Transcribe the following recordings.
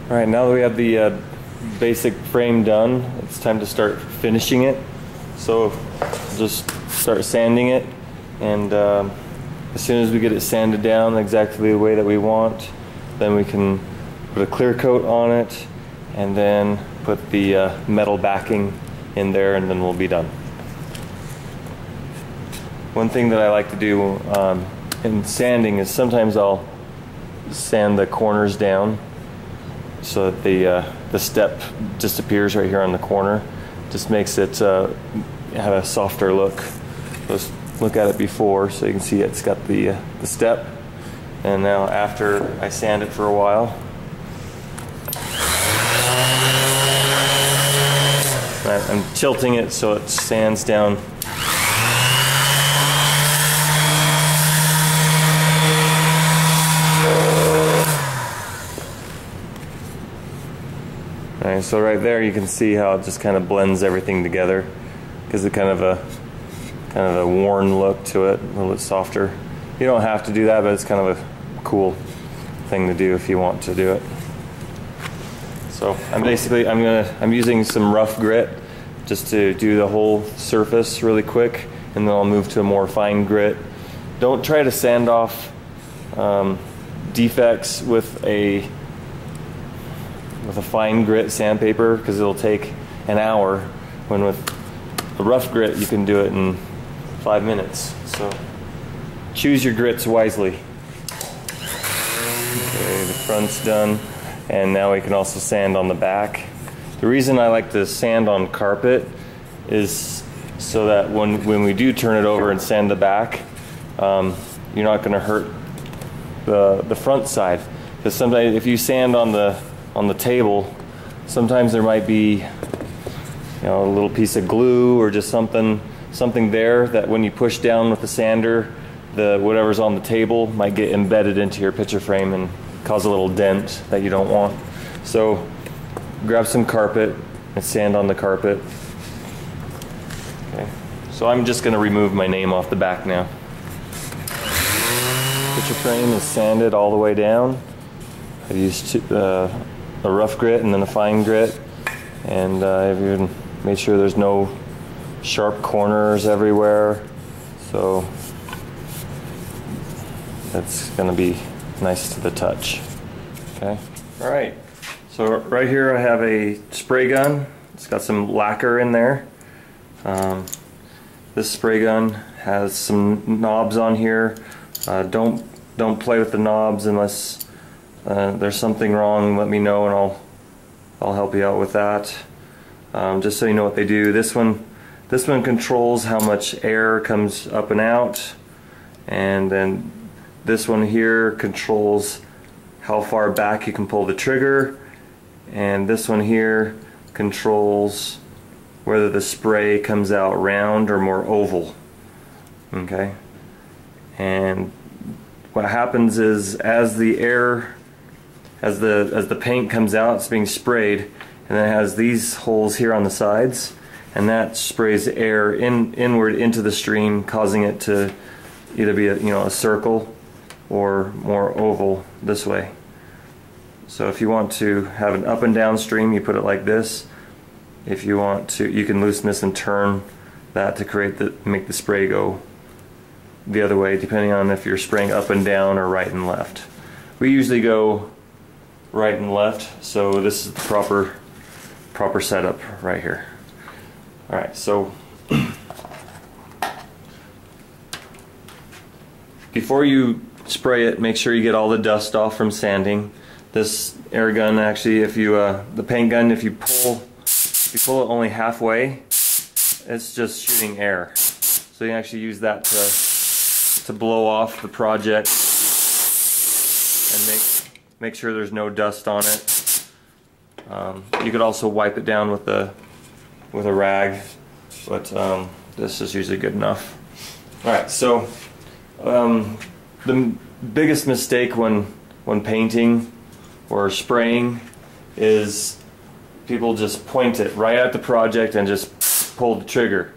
Alright, now that we have the basic frame done, it's time to start finishing it. So just start sanding it, and as soon as we get it sanded down exactly the way that we want, then we can put a clear coat on it and then put the metal backing in there, and then we'll be done. One thing that I like to do in sanding is sometimes I'll sand the corners down so that the step disappears right here on the corner. Just makes it have a softer look. Just look at it before so you can see it's got the step. And now after I sand it for a while, I'm tilting it so it sands down. Alright, so right there you can see how it just kind of blends everything together. Gives it kind of a worn look to it, a little bit softer. You don't have to do that, but it's kind of a cool thing to do if you want to do it. So I'm using some rough grit just to do the whole surface really quick, and then I'll move to a more fine grit. Don't try to sand off defects with a fine grit sandpaper, because it'll take an hour, when with a rough grit you can do it in 5 minutes. So choose your grits wisely. Okay, the front's done, and now we can also sand on the back. The reason I like to sand on carpet is so that when we do turn it over and sand the back, you're not going to hurt the front side. Because sometimes if you sand on the table, sometimes there might be, a little piece of glue or just something there that when you push down with the sander, whatever's on the table might get embedded into your picture frame and cause a little dent that you don't want. So grab some carpet and sand on the carpet. Okay, so I'm just going to remove my name off the back now. Picture frame is sanded all the way down. I used a rough grit and then a fine grit, and I've even made sure there's no sharp corners everywhere, so that's going to be nice to the touch. Okay. All right. So right here I have a spray gun. It's got some lacquer in there. This spray gun has some knobs on here. Don't play with the knobs unless there's something wrong. Let me know and I'll help you out with that. Just so you know what they do. This one controls how much air comes up and out, and then this one here controls how far back you can pull the trigger, and this one here controls whether the spray comes out round or more oval. Okay, and what happens is as the paint comes out, it's being sprayed, and then it has these holes here on the sides, and that sprays air inward into the stream, causing it to either be a circle or more oval this way. So if you want to have an up and down stream, you put it like this. If you want to, you can loosen this and turn that to make the spray go the other way, depending on if you're spraying up and down or right and left. We usually go right and left, so this is the proper setup right here. Alright, so before you spray it, make sure you get all the dust off from sanding. This air gun, actually, the paint gun, if you pull it only halfway, it's just shooting air. So you can actually use that to blow off the project and make sure there's no dust on it. You could also wipe it down with a rag, but this is usually good enough. Alright, so the biggest mistake when painting or spraying is people just point it right at the project and just pull the trigger,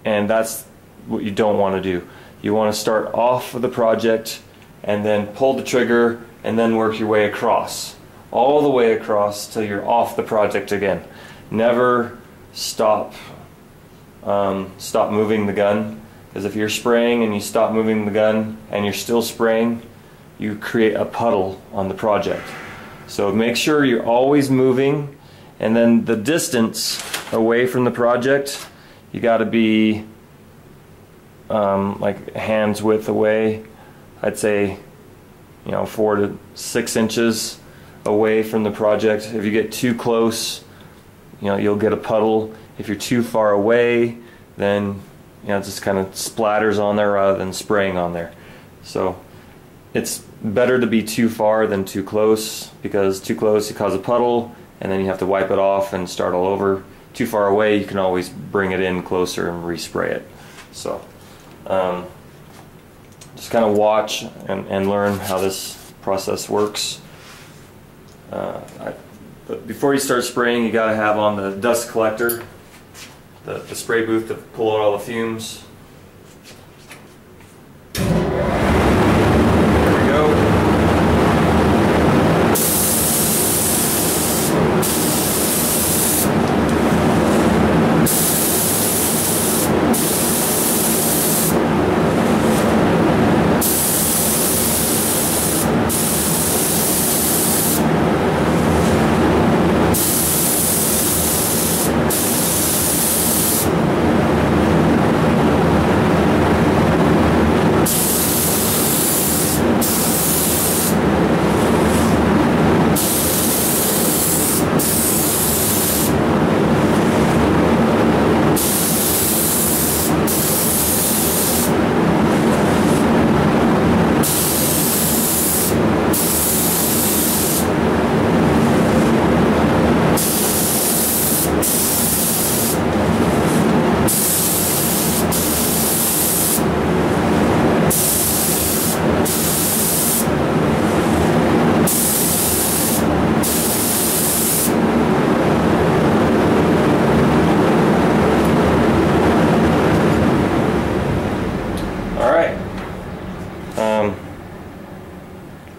and that's what you don't want to do. You want to start off with the project and then pull the trigger and then work your way across. all the way across till you're off the project again. Never stop moving the gun, because if you're spraying and you stop moving the gun and you're still spraying, you create a puddle on the project. So make sure you're always moving, and then the distance away from the project, you got to be like hands width away. I'd say 4 to 6 inches away from the project. If you get too close, you'll get a puddle. If you're too far away, then it just kind of splatters on there rather than spraying on there. So it's better to be too far than too close, because too close you cause a puddle and then you have to wipe it off and start all over. Too far away, you can always bring it in closer and respray it. So just kind of watch and learn how this process works. But before you start spraying, you got to have on the dust collector, the spray booth to pull out all the fumes.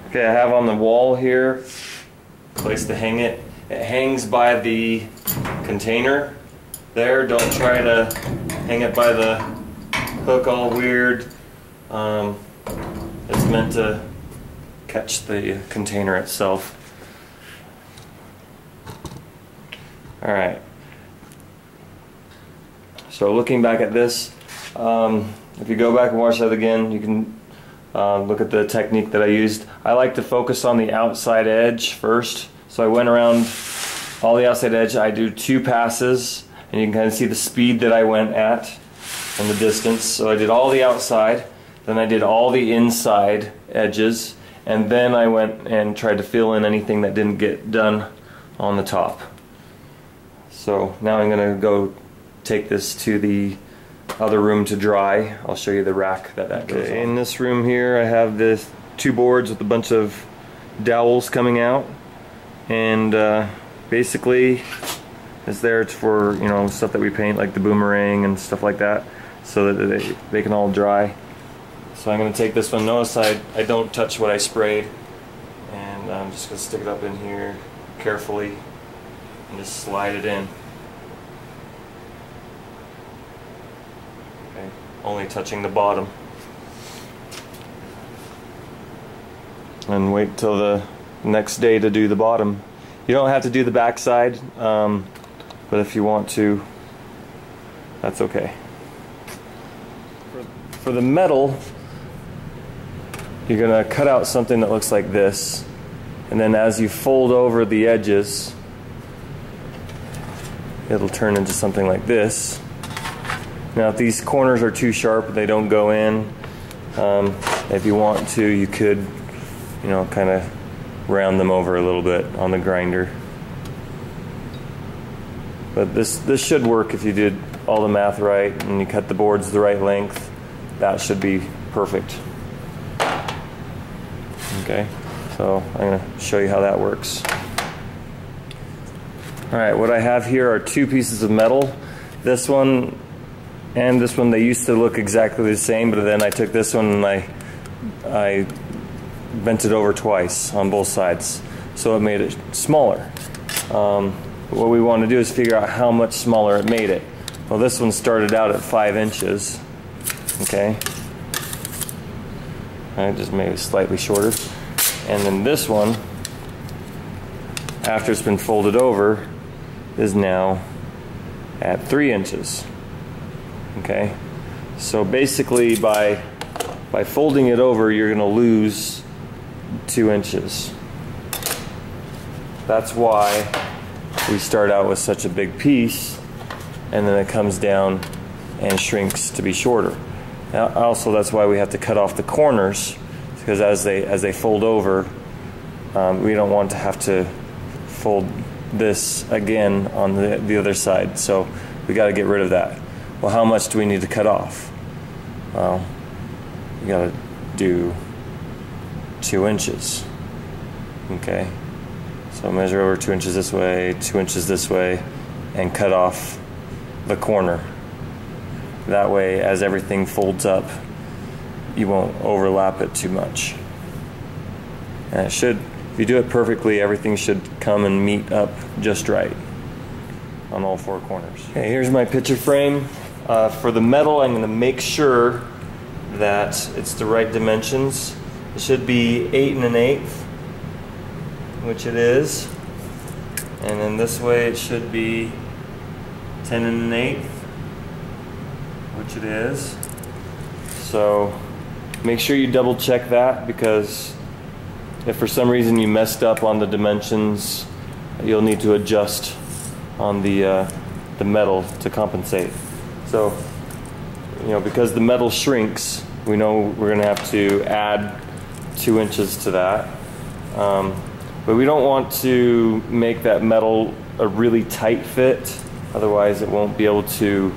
Okay, I have on the wall here, place to hang it. It hangs by the container there. Don't try to hang it by the hook all weird. It's meant to catch the container itself. Alright, so looking back at this, if you go back and watch that again, you can look at the technique that I used. I like to focus on the outside edge first. So I went around all the outside edge. I do 2 passes, and you can kind of see the speed that I went at and the distance. So I did all the outside, then I did all the inside edges, and then I went and tried to fill in anything that didn't get done on the top. So now I'm going to go take this to the other room to dry. I'll show you the rack that goes on. In this room here, I have this 2 boards with a bunch of dowels coming out, and basically it's there for stuff that we paint, like the boomerang and stuff like that, so that they can all dry. So I'm going to take this one. Notice I don't touch what I sprayed, and I'm just going to stick it up in here carefully and just slide it in. Okay, only touching the bottom. And wait till the next day to do the bottom. You don't have to do the back side, but if you want to, that's okay. For the metal, you're going to cut out something that looks like this, and then as you fold over the edges, it'll turn into something like this. Now if these corners are too sharp, they don't go in. If you want to, you could kind of round them over a little bit on the grinder. But this should work if you did all the math right and you cut the boards the right length. That should be perfect. Okay, so I'm going to show you how that works. Alright, what I have here are 2 pieces of metal. This one and this one, they used to look exactly the same, but then I took this one and I bent it over twice on both sides. so it made it smaller. What we want to do is figure out how much smaller it made it. Well, this one started out at 5 inches. Okay, I just made it slightly shorter, and then this one, after it's been folded over, is now at 3 inches. Okay, so basically by folding it over, you're going to lose 2 inches. That's why we start out with such a big piece, and then it comes down and shrinks to be shorter. Now, also, that's why we have to cut off the corners, because as they fold over, we don't want to have to fold this again on the other side. So we got to get rid of that. Well, how much do we need to cut off? Well, you got to do 2 inches. Okay, so measure over 2 inches this way, 2 inches this way, and cut off the corner. That way, as everything folds up, you won't overlap it too much. And it should, if you do it perfectly, everything should come and meet up just right on all 4 corners. Okay, here's my picture frame. For the metal, I'm going to make sure that it's the right dimensions. It should be 8 1/8, which it is. And then this way it should be 10 1/8, which it is. So make sure you double check that, because if for some reason you messed up on the dimensions, you'll need to adjust on the metal to compensate. So, you know, because the metal shrinks, we know we're going to have to add 2 inches to that. But we don't want to make that metal a really tight fit, otherwise it won't be able to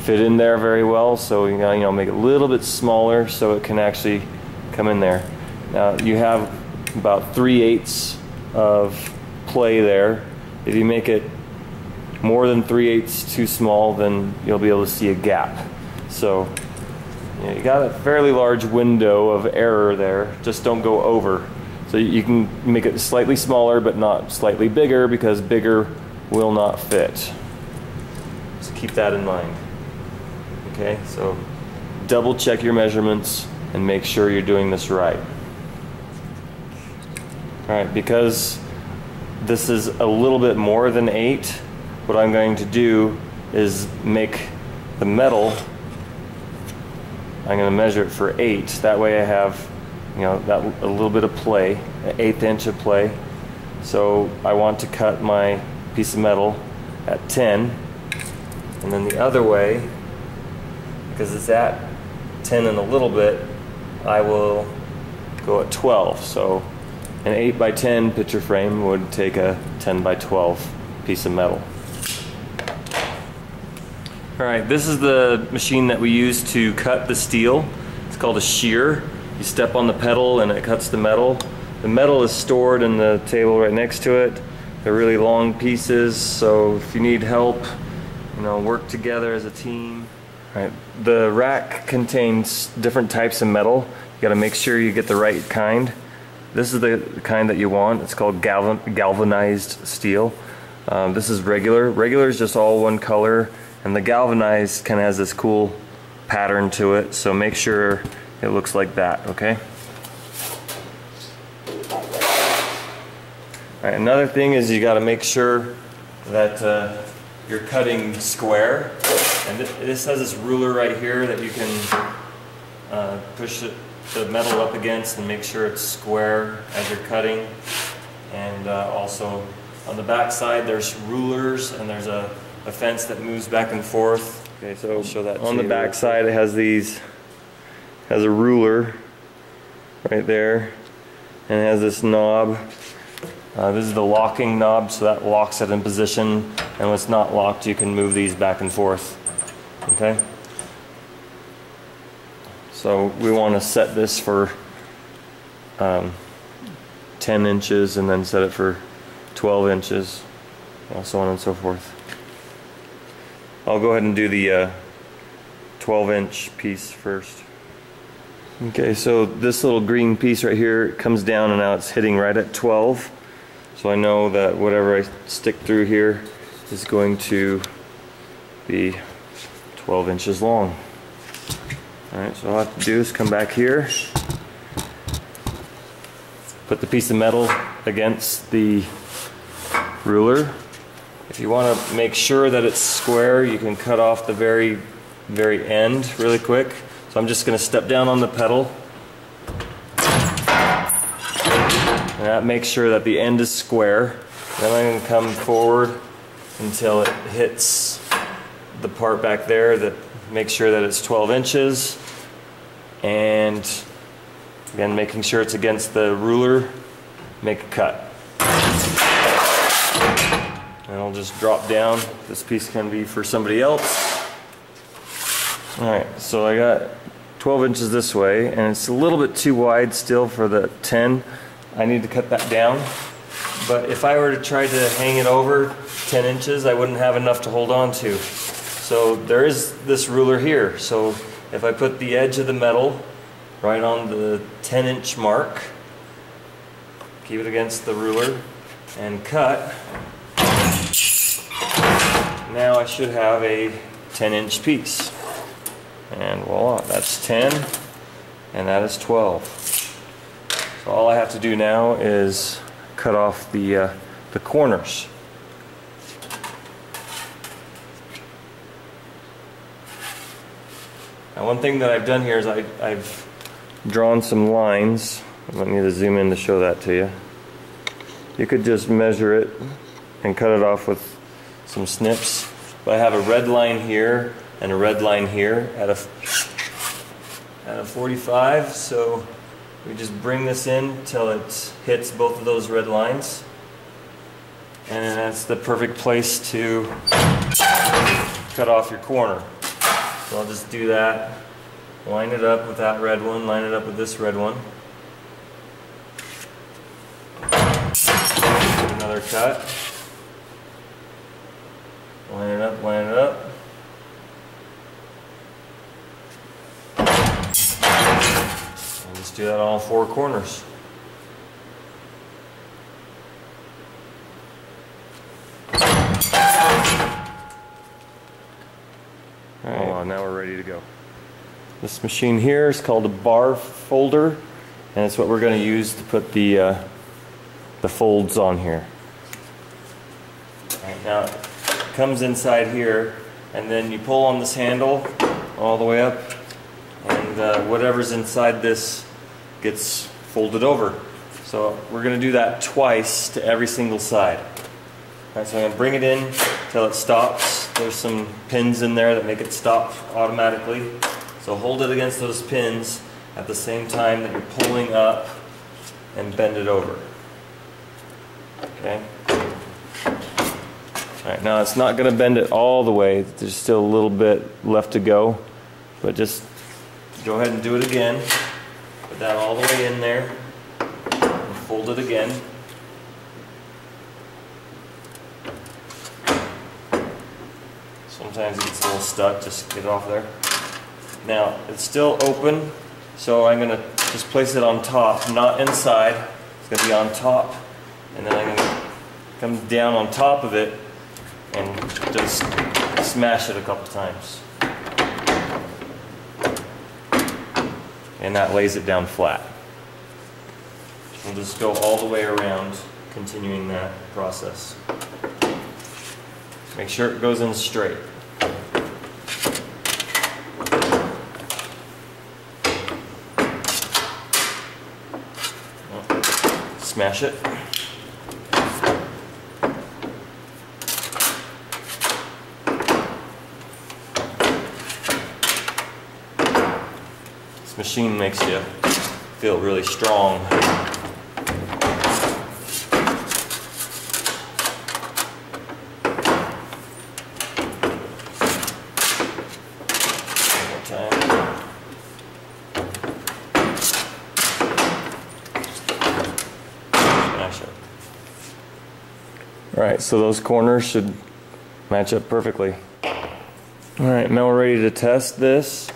fit in there very well. So you know, make it a little bit smaller so it can actually come in there. Now you have about 3/8 of play there. If you make it more than 3/8 too small, then you'll be able to see a gap. So you got a fairly large window of error there. Just don't go over. So you can make it slightly smaller, but not slightly bigger, because bigger will not fit. So keep that in mind. Okay, so double check your measurements and make sure you're doing this right. All right, because this is a little bit more than 8, what I'm going to do is make the metal, I'm going to measure it for 8. That way I have, you know, that a little bit of play, an 1/8 inch of play. So I want to cut my piece of metal at 10, and then the other way, because it's at 10 and a little bit, I will go at 12. So an 8 by 10 picture frame would take a 10 by 12 piece of metal. All right, this is the machine that we use to cut the steel. It's called a shear. You step on the pedal and it cuts the metal. The metal is stored in the table right next to it. They're really long pieces, so if you need help, you know, work together as a team. All right, the rack contains different types of metal. You gotta make sure you get the right kind. This is the kind that you want. It's called galvanized steel. This is regular. Regular is just all one color, and the galvanized kind of has this cool pattern to it, so make sure it looks like that, okay? All right, another thing is you got to make sure that you're cutting square. And this has this ruler right here that you can push the metal up against and make sure it's square as you're cutting. And also on the back side there's rulers, and there's a fence that moves back and forth. Okay, so I'll show that on the back side. It has has a ruler right there, and it has this knob. This is the locking knob, so that locks it in position, and when it's not locked you can move these back and forth. Okay, so we want to set this for 10 inches and then set it for 12 inches, so on and so forth. I'll go ahead and do the 12-inch piece first. Okay, so this little green piece right here comes down, and now it's hitting right at 12. So I know that whatever I stick through here is going to be 12 inches long. Alright, so all I have to do is come back here, put the piece of metal against the ruler. If you want to make sure that it's square, you can cut off the very end really quick. So I'm just going to step down on the pedal. And that makes sure that the end is square. Then I'm going to come forward until it hits the part back there that makes sure that it's 12 inches. And again, making sure it's against the ruler, make a cut. And I'll just drop down. This piece can be for somebody else. Alright, so I got 12 inches this way, and it's a little bit too wide still for the 10. I need to cut that down. But if I were to try to hang it over 10 inches, I wouldn't have enough to hold on to. So there is this ruler here. So if I put the edge of the metal right on the 10-inch mark, keep it against the ruler, and cut, now I should have a 10-inch piece. And voila, that's 10, and that is 12. So all I have to do now is cut off the corners. Now one thing that I've done here is I've drawn some lines. I need to zoom in to show that to you. You could just measure it and cut it off with some snips. But I have a red line here and a red line here at a 45, so we just bring this in till it hits both of those red lines, and that's the perfect place to cut off your corner. So I'll just do that, line it up with that red one, line it up with this red one, another cut, line it up, line it up. Just do that on all four corners. Alright, now we're ready to go. This machine here is called a bar folder, and it's what we're going to use to put the folds on here. Right, now it comes inside here, and then you pull on this handle all the way up, and whatever's inside this gets folded over. So we're going to do that twice to every single side. Alright, so I'm going to bring it in till it stops. There's some pins in there that make it stop automatically. So hold it against those pins at the same time that you're pulling up, and bend it over. Okay? Alright, now it's not going to bend it all the way. There's still a little bit left to go. But just go ahead and do it again. Put that all the way in there. And fold it again. Sometimes it gets a little stuck, just get it off there. Now, it's still open, so I'm going to just place it on top, not inside. It's going to be on top, and then I'm going to come down on top of it and just smash it a couple times. And that lays it down flat. We'll just go all the way around, continuing that process. Make sure it goes in straight. Smash it. This machine makes you feel really strong. Alright, so those corners should match up perfectly. Alright, now we're ready to test this.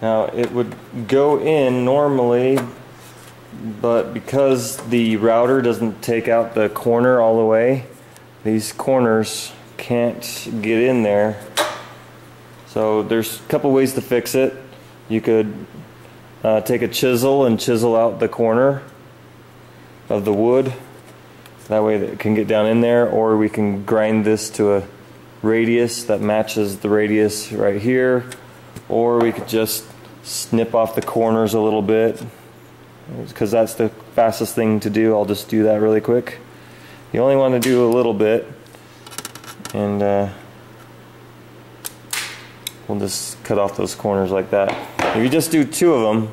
Now it would go in normally but because the router doesn't take out the corner all the way, these corners can't get in there. So there's a couple ways to fix it. You could take a chisel and chisel out the corner of the wood. That way it can get down in there, or we can grind this to a radius that matches the radius right here, or we could just snip off the corners a little bit, because that's the fastest thing to do. I'll just do that really quick. You only want to do a little bit, and we'll just cut off those corners like that. If you just do 2 of them,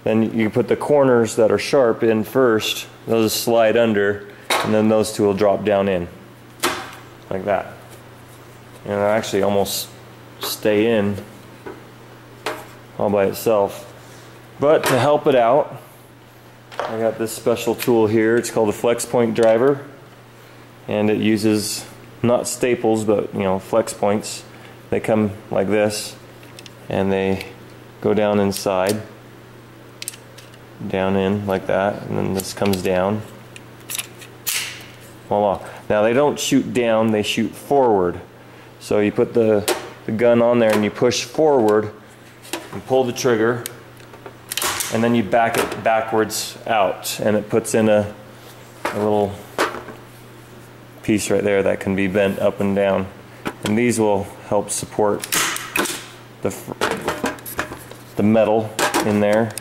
then you put the corners that are sharp in first. They'll just slide under, and then those 2 will drop down in like that, and it'll actually almost stay in all by itself. But to help it out, I got this special tool here. It's called a flex point driver, and it uses not staples, but flex points. They come like this, and they go down inside, down in like that, and then this comes down. Voila. Now they don't shoot down, they shoot forward. So you put the gun on there and you push forward and pull the trigger, and then you back it backwards out, and it puts in a little piece right there that can be bent up and down, and these will help support the metal in there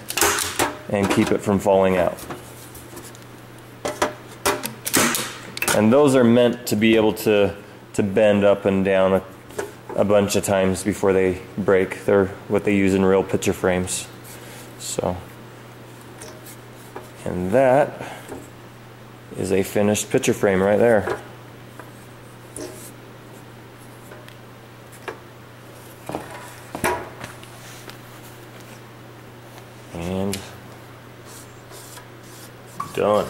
and keep it from falling out. And those are meant to be able to bend up and down a bunch of times before they break. They're what they use in real picture frames. So, and that is a finished picture frame right there. And done.